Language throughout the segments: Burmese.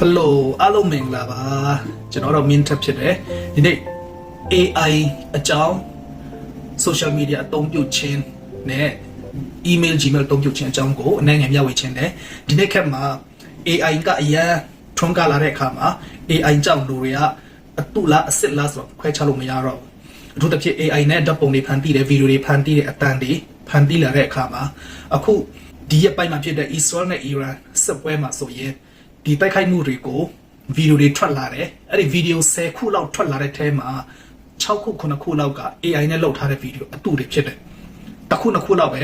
Hello အားလုံးမင်္ဂလာပါကျွန်တော်တို့ min ထပ်ဖြစ်တယ်ဒီနေ့ AI အကြောင်း social media အသုံးပြုခြင်းနဲ့ email gmail အသုံးပြုခြင်းအကြောင်းကိုအနေငယ်မျှဝေခြင်းတယ်ဒီနေ့ခက်မှာ AI ကအရင်ထွန်းကားလာတဲ့အခါမှာ AI ကြောင့်လူတွေကအတုလားအစစ်လားဆိုတော့ခွဲခြားလို့မရတော့ဘူးအထူးသဖြင့် AI နဲ့ဓာတ်ပုံတွေဖန်တီးတယ်ဗီဒီယိုတွေဖန်တီးတယ်အတန်တွေဖန်တီးလာတဲ့အခါမှာအခုဒီရက်ပိုင်းမှာဖြစ်တဲ့ Israel နဲ့ Iran စစ်ပွဲမှာဆိုရင်ဒီတိုက်ခိုက်မှုတွေကိုဗီဒီယိုတွေထွက်လာတယ်အဲ့ဒီဗီဒီယို10ခုလောက်ထွက်လာတဲ့ထဲမှာ6ခု9ခုလောက်က AI နဲ့လုပ်ထားတဲ့ဗီဒီယိုအတူတွေဖြစ်တယ်တစ်ခု2ခုလောက်ပဲ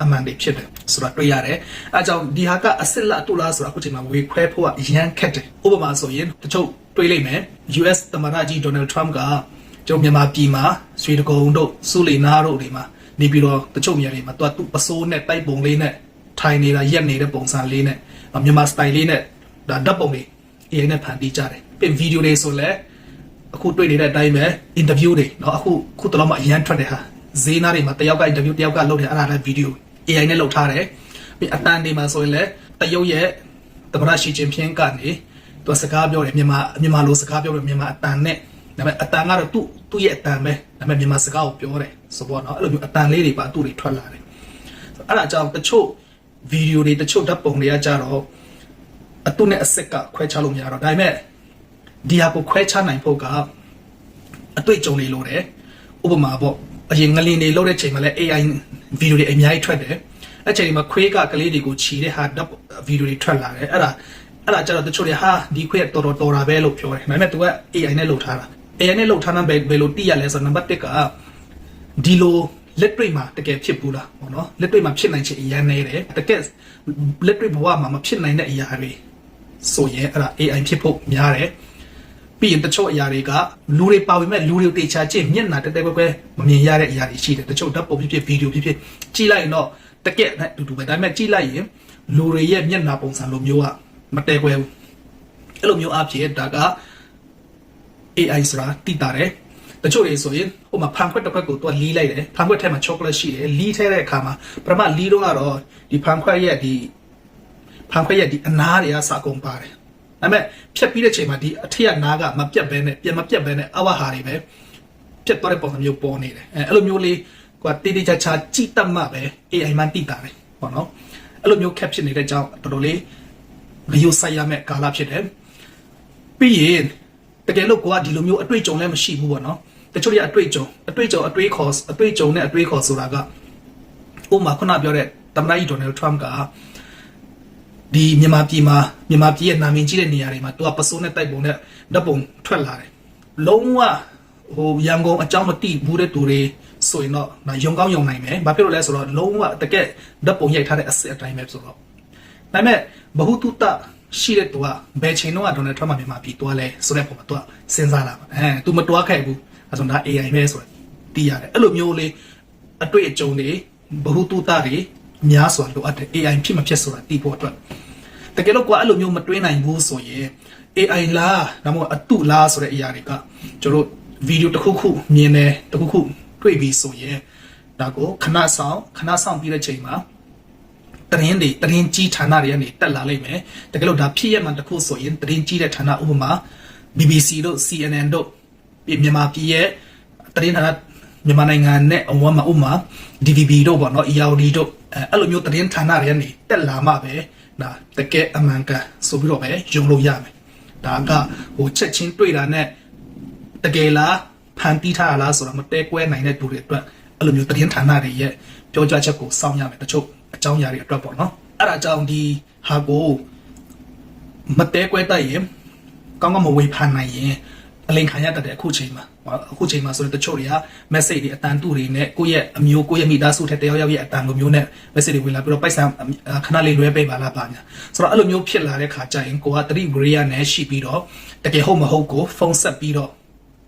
အမှန်တွေဖြစ်တယ်ဆိုတာတွေ့ရတယ်အဲကြောင့်ဒီဟာကအစစ်လက်အတူလားဆိုတာအခုချိန်မှာဝေခွဲဖို့ကအရန်ခက်တယ်ဥပမာဆိုရင်တချို့တွေးလိုက်မယ် US သမ္မတကြီး Donald Trump ကကျွန်တော်မြန်မာပြည်မှာဆွေတကုံတို့စုလီနာတို့တွေမှာနေပြီးတော့တချို့နေရာတွေမှာသူပစိုးနဲ့တိုက်ပုံလေးနဲ့ထိုင်နေတာရက်နေတဲ့ပုံစံလေးနဲ့မြန်မာ style လေးနဲ့ဒါဓာတ်ပုံတွေ AI နဲ့ဖန်တီးကြတယ်ပြင်ဗီဒီယိုတွေဆိုလဲအခုတွေ့နေတဲ့အတိုင်းပဲ interview တွေเนาะအခုတလုံးမှအရန်ထွက်တယ်ဟာဈေးနားတွေမှာတယောက်က interview တယောက်ကလုပ်တယ်အဲ့ဒါလည်းဗီဒီယို AI နဲ့လုပ်ထားတယ်ပြီးအတန်တွေမှာဆိုရင်လည်းတရုတ်ရဲ့သမ္မတရှီကျင်းဖျင်းကနေသူစကားပြောတယ်မြန်မာလိုစကားပြောတယ်မြန်မာအတန်နဲ့ဒါပေမဲ့အတန်ကတော့သူ့ရဲ့အတန်ပဲဒါပေမဲ့မြန်မာစကားကိုပြောတယ်ဆိုတော့เนาะအဲ့လိုမျိုးအတန်လေးတွေပါသူ့တွေထွက်လာတယ်အဲ့ဒါကြောင့်တချို့ဗီဒီယိုတွေတချို့ဓာတ်ပုံတွေကကြတော့အတုနဲ့အစစ်ကခွဲခြားလို့မရတော့ဒါပေမဲ့ဒီဟာကိုခွဲခြားနိုင်ဖို့ကအတွေ့အကြုံတွေလိုတယ်ဥပမာပေါ့အရင်ငလင်တွေလုပ်တဲ့ချိန်မှာလည်း AI ဗီဒီယိုတွေအများကြီးထွက်တယ်အဲ့ချိန်မှာခွေးကကလေးတွေကိုခြီတဲ့ဟာဗီဒီယိုတွေထွက်လာတယ်အဲ့ဒါကျတော့တချို့တွေဟာဒီခွေးတော်တာပဲလို့ပြောတယ်ဒါပေမဲ့သူက AI နဲ့လုပ်ထားတာ AI နဲ့လုပ်ထားတာဘယ်လိုသိရလဲဆိုတော့နံပါတ်1ကဒီလိုလက်တွေ့မှာတကယ်ဖြစ်ဘူးလားပေါ့နော်လက်တွေ့မှာဖြစ်နိုင်ချေအရင်နေတယ်တကယ်လက်တွေ့ဘဝမှာမဖြစ်နိုင်တဲ့အရာတွေဆိုရင်အဲ့ဒါ AI ဖြစ်ဖို့များတယ်ပြီးရင်တချို့အရာတွေကလူတွေပါဝင်မဲ့လူတွေတေချာကြည့်မျက်နှာတက်ကွဲမမြင်ရတဲ့အရာတွေရှိတယ်တချို့ဓာတ်ပုံဖြစ်ဗီဒီယိုဖြစ်ကြည့်လိုက်ရင်တော့တကယ်နဲ့တူတူပဲဒါပေမဲ့ကြည့်လိုက်ရင်လူတွေရဲ့မျက်နှာပုံစံလိုမျိုးကမတဲကွဲဘူးအဲ့လိုမျိုးအဖြစ်ဒါက AI ဆိုတာတိတာတယ်တချို့တွေဆိုရင်ဟိုမှာဖန်ခွက်တစ်ခွက်ကိုသူကလီးလိုက်တယ်ဖန်ခွက်ထဲမှာ chocolate ရှိတယ်လီးထဲတဲ့အခါမှာပထမလီးတော့ကတော့ဒီဖန်ခွက်ရဲ့ဒီအနားတွေကစကုန်ပါတယ်ဒါပေမဲ့ဖြတ်ပြီးတဲ့ချိန်မှာဒီအထက်ကနားကမပြတ်ဘဲနဲ့ပြန်မပြတ်ဘဲနဲ့အဝဟာတွေပဲပြတ်သွားတဲ့ပုံစံမျိုးပေါ်နေတယ်အဲ့လိုမျိုးလေးကွာတေးတေးချာချာကြည့်တတ်မှပဲ AI မှတိတာတယ်ပေါ့နော်အဲ့လိုမျိုးခက်ဖြစ်နေတဲ့ကြောင့်တော်တော်လေးမယိုဆိုင်ရမဲ့ကာလဖြစ်တယ်ပြီးရင်တကယ်လို့ကိုကဒီလိုမျိုးအတွေ့အကြုံလည်းမရှိဘူးပေါ့နော်တချို့တွေအတွေ့အကြုံနဲ့အတွေးခေါ်ဆိုတာကဥပမာခုနပြောတဲ့သမ္မတကြီး Donald Trump ကဒီမြန်မာပြည်ရဲ့နာမည်ကြီးတဲ့နေရာတွေမှာသူကပစိုးနဲ့တိုက်ပုံနဲ့ဓာတ်ပုံထွက်လာတယ်လုံးဝဟိုရန်ကုန်အကြောင်းမသိဘူးတဲ့သူတွေဆိုရင်တော့ရုံကောင်းယုံနိုင်မယ်ဘာဖြစ်လို့လဲဆိုတော့လုံးဝတကယ်ဓာတ်ပုံရိုက်ထားတဲ့အစစ်အတိုင်းပဲဆိုတော့ဒါပေမဲ့ဘဟုတုတရှိတဲ့သူကဘယ်ချိန်တော့ Donald Trump မြန်မာပြည်တွားလဲဆိုတဲ့ပုံမှာသူကစဉ်းစားလာပါသူမတွားခဲ့ဘူးအဲဆိုတော့ AI ပဲဆိုတော့သိရတယ်အဲ့လိုမျိုးလေးအတွေ့အကြုံတွေဘဟုတုတတွေများစွာလိုအပ်တယ် AI ဖြစ်မဖြစ်ဆိုတာသိဖို့အတွက်တကယ်လို့ကွာအဲ့လိုမျိုးမတွေးနိုင်ဘူးဆိုရင် AI လားဒါမှမဟုတ်အတုလားဆိုတဲ့အရာတွေကကျွန်တော်ဗီဒီယိုတစ်ခုခုမြင်တယ်တစ်ခုခုတွေ့ပြီးဆိုရင်ဒါကိုခဏဆောင်ပြီးတဲ့ချိန်မှာတရင်ကြီးဌာနတွေကနေတက်လာလိမ့်မယ်တကယ်လို့ဒါဖြစ်ရမှတစ်ခုဆိုရင်တရင်ကြီးတဲ့ဌာနဥပမာ BBC တို့ CNN တို့မြန်မာပြည်ရဲ့တရင်ဌာနမြန်မာနိုင်ငံနဲ့အဝမ်းမှာဥပမာ DVB တို့ပေါ့နော် ERD တို့အဲ့လိုမျိုးတရင်ဌာနတွေကနေတက်လာမှပဲဒါတကယ်အမှန်ကန်ဆိုပြီးတော့ပဲယုံလို့ရမယ်ဒါကဟိုချက်ချင်းတွေ့တာနဲ့တကယ်လားဖန်တီးထားလားဆိုတာမတဲကွဲနိုင်တဲ့သူတွေအတွက်အဲ့လိုမျိုးတရင်ဌာနတွေရဲ့ပြောကြားချက်ကိုစောင့်ရမယ်တချို့အကြောင်းအရာတွေအတွက်ပေါ့နော်အဲ့ဒါကြောင့်ဒီဟာကိုမတဲကွဲတတ်ရင်ကောင်းကောင်းမဝေဖန်နိုင်ရင်အလင်ခံရတတ်တဲ့အခုချိန်မှာဆိုရင်တချို့တွေက message တွေအတန်တူတွေနဲ့ကိုယ့်ရဲ့အမျိုးကိုယ့်ရဲ့မိသားစုထက်တယောက်ရဲ့အတန်လိုမျိုးနဲ့ message တွေဝင်လာပြီးတော့ပိုက်ဆံခဏလေးလွဲပေးပါလားပါညာဆိုတော့အဲ့လိုမျိုးဖြစ်လာတဲ့ခါကျရင်ကိုကတတိဝရိယနဲ့ရှိပြီးတော့တကယ်ဟုတ်မဟုတ်ကိုဖုန်းဆက်ပြီးတော့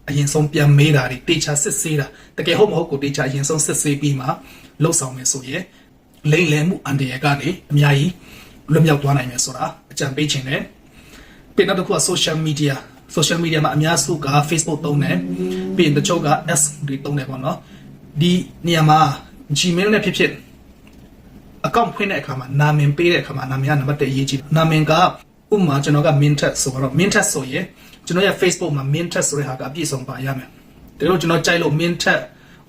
အရင်ဆုံးပြန်မေးတာတွေတေချာစစ်ဆေးတာတကယ်ဟုတ်မဟုတ်ကိုတေချာအရင်ဆုံးစစ်ဆေးပြီးမှလှုပ်ဆောင်မယ်ဆိုရင်လိမ့်လည်မှုအန်တရာယ်ကနေအများကြီးလွတ်မြောက်သွားနိုင်မယ်ဆိုတာအကြံပေးခြင်းနဲ့ပြန်နောက်တစ်ခုက social media မှာအများစုက Facebook သုံးတယ်ပြီးရင်တချို့က S တွေသုံးတယ်ပေါ့နော်ဒီနေရာမှာ Gmail နဲ့ဖြစ်အကောင့်ဖွင့်တဲ့အခါမှာနာမည်ပေးတဲ့အခါမှာနာမည်ကနံပါတ်1အရေးကြီးတယ်နာမည်က ဥမာကျွန်တော်က Mintet ဆိုတော့ Mintet ဆိုရင်ကျွန်တော်ရဲ့ Facebook မှာ Mintet ဆိုတဲ့ဟာကအပြည့်စုံပါရမယ်ဒါလို့ကျွန်တော်ကြိုက်လို့ Mintet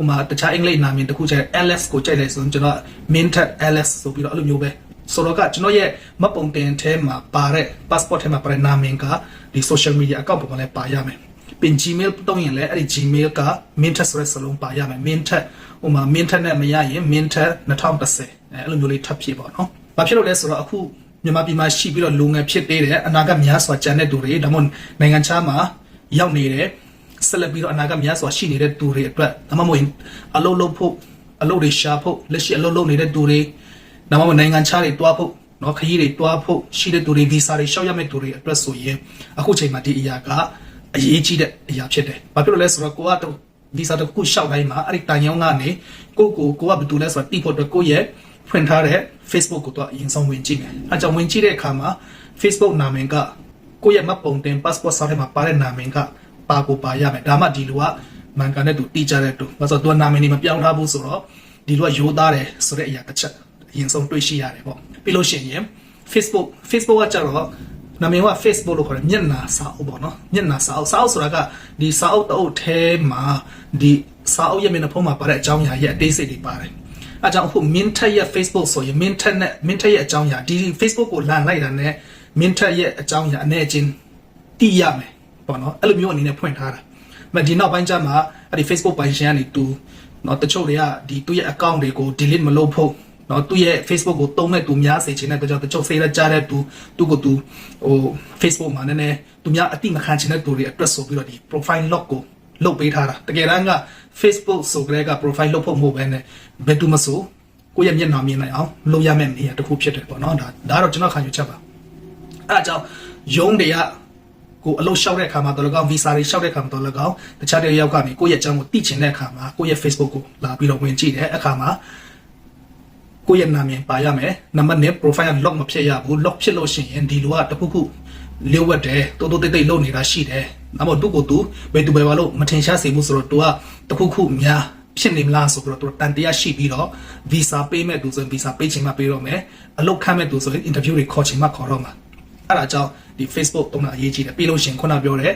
ဥမာတခြားအင်္ဂလိပ်နာမည်တစ်ခုကျတဲ့ LS ကိုကြိုက်လိုက်ဆိုရင်ကျွန်တော် Mintet LS ဆိုပြီးတော့အဲ့လိုမျိုးပဲဆိုတော့ကကျွန်တော်ရဲ့မပုံတင်ထဲမှာပါတဲ့ passport ထဲမှာပါတဲ့နာမည်ကဒီ social media account ပေါ်မှာလည်းပါရမယ်ပြင် Gmail တုံးရင်လည်းအဲ့ဒီ Gmail က Mintet ဆိုတဲ့စလုံးပါရမယ် Mintet ဥမာ Mintet နဲ့မရရင် Mintet 2010အဲ့လိုမျိုးလေးထပ်ဖြစ်ပါတော့ဘာဖြစ်လို့လဲဆိုတော့အခုမြန်မာပြည်မှာရှိပြီးတော့လူငယ်ဖြစ်သေးတယ်အနာဂတ်များစွာကြံတဲ့သူတွေဒါမှမဟုတ်နိုင်ငံခြားမှာရောက်နေတယ်ဆက်လက်ပြီးတော့အနာဂတ်များစွာရှိနေတဲ့သူတွေအတွက်ဒါမှမဟုတ်အလုပ်လုပ်ဖို့အလုပ်တွေရှာဖို့လက်ရှိအလုပ်လုပ်နေတဲ့သူတွေဒါမှမဟုတ်နိုင်ငံခြားတွေတွားဖို့နော်ခရီးတွေတွားဖို့ရှိတဲ့သူတွေဗီဇာတွေရှောက်ရမယ့်သူတွေအတွက်ဆိုရင်အခုချိန်မှာဒီအရာကအရေးကြီးတဲ့အရာဖြစ်တယ်ဘာဖြစ်လို့လဲဆိုတော့ကိုကဗီဇာတစ်ခုရှောက်တိုင်းမှာအဲ့ဒီတန်ရုံးကနေကိုကဘယ်သူလဲဆိုတော့တိဖို့အတွက်ကိုရဲ့ဖွင့်ထားတဲ့ Facebook ကိုတော့အရင်ဆုံးဝင်ကြည့်မယ်။အဲကြောင့်ဝင်ကြည့်တဲ့အခါမှာ Facebook နာမည်ကကိုယ့်ရဲ့မှတ်ပုံတင် passport စာထဲမှာပါတဲ့နာမည်ကပါရမယ်။ဒါမှဒီလူကမှန်ကန်တဲ့သူတိကျတဲ့သူ။ဘာလို့သူနာမည်နေမပြောင်းထားဘူးဆိုတော့ဒီလူကရိုးသားတယ်ဆိုတဲ့အရာတစ်ချက်အရင်ဆုံးတွေ့ရှိရတယ်ပေါ့။ပြီးလို့ရှိရင် Facebook ကကျတော့နာမည်က Facebook လို့ခေါ်တယ်မျက်နှာစာအုပ်ပေါ့နော်။မျက်နှာစာအုပ်ဆိုတာကဒီစာအုပ်တအုပ်ထဲမှာဒီစာအုပ်ရဲ့မျက်နှာဖုံးမှာပါတဲ့အကြောင်းအရာရဲ့အသေးစိတ်တွေပါတယ်။အကြောင်းအခု Mintet ရဲ့ Facebook ဆိုရင် Mintet ရဲ့အကြောင်းအရာဒီ Facebook ကိုလန်လိုက်တာနဲ့ Mintet ရဲ့အကြောင်းအရာအနေချင်းသိရမယ်ပေါ့နော်အဲ့လိုမျိုးအနေနဲ့ဖွင့်ထားတာမဒီနောက်ပိုင်းကျမှအဲ့ဒီ Facebook ပိုင်းရှင်ကနေသူเนาะတချို့တွေကဒီသူ့ရဲ့ account တွေကို delete မလုပ်ဖို့เนาะသူ့ရဲ့ Facebook ကိုတုံးတဲ့သူများစေချင်တဲ့အတွက်ကြောင့်တချို့ ဖေးလက်ကြတဲ့သူကိုသူဟို Facebook မှာနည်းနည်းသူများအတိမခံချင်တဲ့သူတွေအတွက်ဆိုပြီးတော့ဒီ profile lock ကိုလုတ်ပေးထားတာတကယ်တမ်းက Facebook ဆိုကြတဲ့က profile လုတ်ဖို့မဟုတ်ဘဲနဲ့ဘယ်သူမဆိုကိုယ့်ရဲ့မျက်နှာမြင်နိုင်အောင်လုပ်ရမယ့်နေရာတစ်ခုဖြစ်တယ်ပေါ့နော်ဒါတော့ကျွန်တော်ခံယူချက်ပါအဲအကြောင်းရုံးတွေကကိုအလုပ်လျှောက်တဲ့အခါမှာတော်လကောင် visa တွေလျှောက်တဲ့အခါမှာတော်လကောင်တခြားတဲ့ရောက်ကနေကိုယ့်ရဲ့အကြောင်းကိုသိချင်တဲ့အခါမှာကိုယ့်ရဲ့ Facebook ကိုလာပြီးတော့ဝင်ကြည့်တဲ့အခါမှာကိုယ့်ရဲ့နာမည်ပါရမယ်နံပါတ်နဲ့ profile lock မဖြစ်ရဘူး lock ဖြစ်လို့ရှိရင်ဒီလူကတခုခုလျှို့ဝှက်တယ်တိုးတိုးတိတ်တိတ်လုပ်နေတာရှိတယ်။ဒါမှမဟုတ်သူ့ကိုသူဘယ်သူပဲပါလို့မထင်ရှားစေဘူးဆိုတော့ तू ကတခုခုများဖြစ်နေမလားဆိုတော့ तू တန်တရားရှိပြီးတော့ visa ပေးမဲ့သူဆိုရင် visa ပေးချင်မှပေးတော့မယ်။အလုပ်ခန့်မဲ့သူဆိုရင် interview တွေခေါ်ချင်မှခေါ်တော့မှာ။အဲ့ဒါကြောင့်ဒီ Facebook တုံးတာအရေးကြီးတယ်။ပြီးလို့ရှိရင်ခုနပြောတဲ့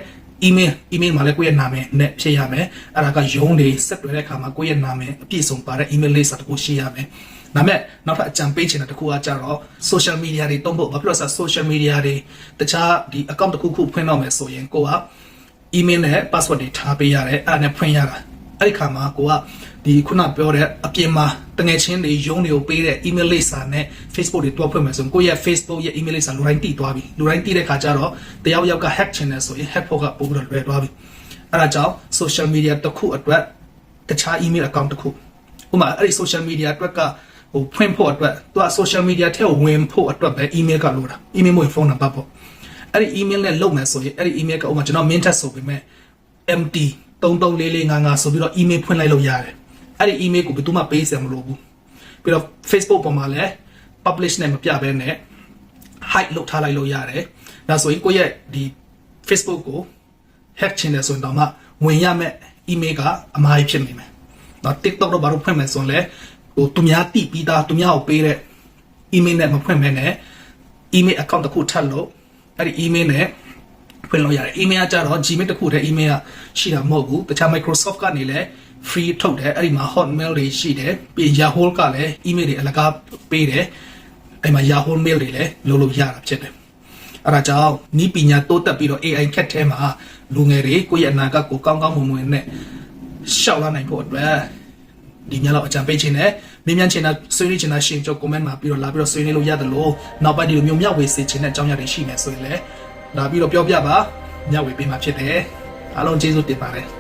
email မှာလည်းကိုယ့်ရဲ့နာမည်နဲ့ဖြည့်ရမယ်။အဲ့ဒါကရုံးတွေဆက်သွယ်တဲ့အခါမှာကိုယ့်ရဲ့နာမည်အပြည့်စုံပါတဲ့ email list တစ်ခုရှိရမယ်။ဒါမဲ့နောက်ထပ်အကြံပေးချင်တဲ့တစ်ခုကကြတော့ social media တွေတုံးဖို့ဘာဖြစ်လို့လဲဆိုတော့ social media တွေတခြားဒီ account တစ်ခုဖွင့်တော့မယ်ဆိုရင်ကိုက email နဲ့ password တွေထားပေးရတယ်အဲ့ဒါနဲ့ဖွင့်ရတာအဲ့ဒီခါမှာကိုကဒီခုနပြောတဲ့အပြင်မှာတငယ်ချင်းတွေရုံးတွေကိုပေးတဲ့ email list စာနဲ့ Facebook တွေတွားဖွင့်မယ်ဆိုရင်ကိုရဲ့ Facebook ရဲ့ email list စာလူတိုင်းတည်သွားပြီလူတိုင်းတည်တဲ့ခါကျတော့တယောက်ယောက်က hack ချင်တယ်ဆိုရင် hack ဖို့ကပို့ပြီးတော့လွယ်သွားပြီအဲ့ဒါကြောင့် social media တစ်ခုအတွက်တခြား email account တစ်ခုဥပမာအဲ့ဒီ social media အတွက်ကဟိုဖွင့်ဖို့အတွက်သူက social media ထဲကိုဝင်ဖို့အတွက်ပဲ email ကလိုတာ email မို့ phone number ပေါ့အဲ့ဒီ email နဲ့လုပ်မယ်ဆိုရင်အဲ့ဒီ email ကဥပမာကျွန်တော် Mintet ဆိုပေမဲ့ MT 334455ဆိုပြီးတော့ email ဖွင့်လိုက်လို့ရတယ်အဲ့ဒီ email ကိုဘယ်သူမှပေးစရာမလိုဘူးပြီးတော့ Facebook ပေါ်မှာလည်း publish နဲ့မပြဘဲနဲ့ hide လုပ်ထားလိုက်လို့ရတယ်ဒါဆိုရင်ကိုယ့်ရဲ့ဒီ Facebook ကို hack ချင်တယ်ဆိုရင်တော့မှဝင်ရမယ့် email ကအမှားဖြစ်နေမယ်နော် TikTok တော့ဘာလို့ဖွင့်မယ်ဆိုရင်လဲဟိုသူများတိပြီးသားသူများကိုပေးတဲ့ email နဲ့မဖွင့်မဲနဲ့ email account တစ်ခုထပ်လို့အဲ့ဒီ email နဲ့ဖွင့်လို့ရတယ် email ကကြတော့ Gmail တစ်ခုတည်း email ကရှိတာမဟုတ်ဘူးတခြား Microsoft ကနေလည်း free ထုတ်တယ်အဲ့ဒီမှာ Hotmail တွေရှိတယ်ပြီး Yahoo ကလည်း email တွေအလကားပေးတယ်အဲ့မှာ Yahoo mail တွေလည်းလုပ်လို့ရတာဖြစ်တယ်အဲ့ဒါကြောင့်ဤပညာတိုးတက်ပြီးတော့ AI ခက်ထဲမှာလူငယ်တွေကိုယ့်ရဲ့အနာဂတ်ကိုကောင်းကောင်းမွန်မွန်နဲ့ရှောက်လာနိုင်ဖို့အတွက်ဒီညလောက်အကြံပေးခြင်းနဲ့မြင်မြန်ချင်တာဆွေးနွေးချင်တာရှင်ကြော comment မှာပြီးတော့လာပြီးတော့ဆွေးနွေးလို့ရတယ်လို့နောက်ပိုင်းဒီလိုမျိုးမျှဝေစေချင်တဲ့အကြောင်းအရာတွေရှိနေဆိုရင်လည်းလာပြီးတော့ပြောပြပါမျှဝေပေးမှာဖြစ်တယ်အားလုံးကျေးဇူးတင်ပါတယ်